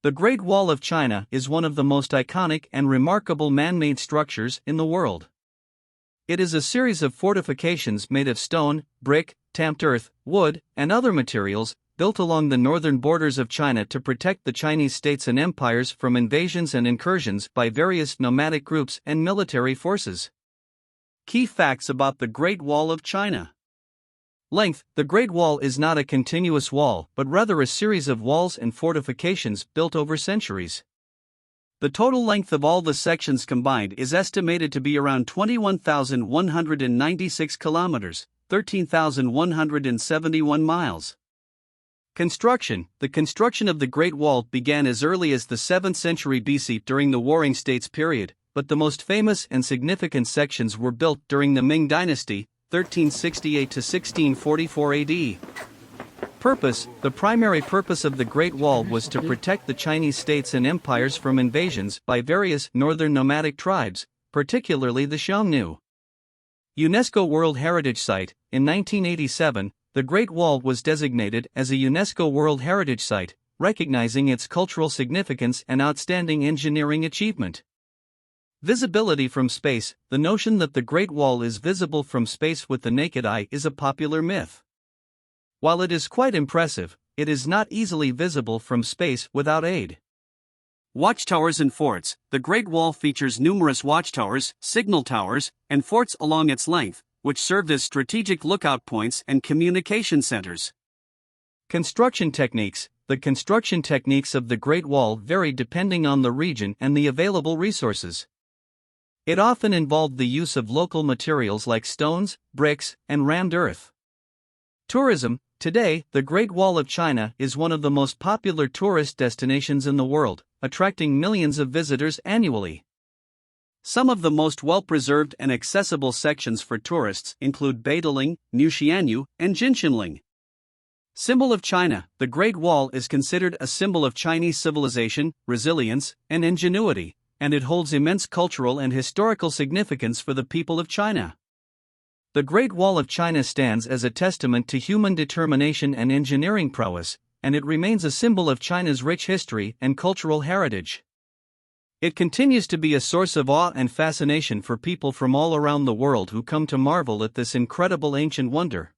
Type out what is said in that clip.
The Great Wall of China is one of the most iconic and remarkable man-made structures in the world. It is a series of fortifications made of stone, brick, stamped earth, wood, and other materials, built along the northern borders of China to protect the Chinese states and empires from invasions and incursions by various nomadic groups and military forces. Key facts about the Great Wall of China. Length: the Great Wall is not a continuous wall, but rather a series of walls and fortifications built over centuries. The total length of all the sections combined is estimated to be around 21,196 kilometers, 13,171 miles. Construction: the construction of the Great Wall began as early as the 7th century BC during the Warring States period, but the most famous and significant sections were built during the Ming Dynasty, 1368 to 1644 AD. Purpose: the primary purpose of the Great Wall was to protect the Chinese states and empires from invasions by various northern nomadic tribes, particularly the Xiongnu. UNESCO World Heritage Site: in 1987, the Great Wall was designated as a UNESCO World Heritage Site, recognizing its cultural significance and outstanding engineering achievement. Visibility from space: the notion that the Great Wall is visible from space with the naked eye is a popular myth. While it is quite impressive, it is not easily visible from space without aid. Watchtowers and forts: the Great Wall features numerous watchtowers, signal towers, and forts along its length, which served as strategic lookout points and communication centers. Construction techniques: the construction techniques of the Great Wall vary depending on the region and the available resources. It often involved the use of local materials like stones, bricks, and rammed earth. Tourism: today, the Great Wall of China is one of the most popular tourist destinations in the world, attracting millions of visitors annually. Some of the most well-preserved and accessible sections for tourists include Beidaling, Niuxianyu, and Jinshanling. Symbol of China: the Great Wall is considered a symbol of Chinese civilization, resilience, and ingenuity, and it holds immense cultural and historical significance for the people of China. The Great Wall of China stands as a testament to human determination and engineering prowess, and it remains a symbol of China's rich history and cultural heritage. It continues to be a source of awe and fascination for people from all around the world who come to marvel at this incredible ancient wonder.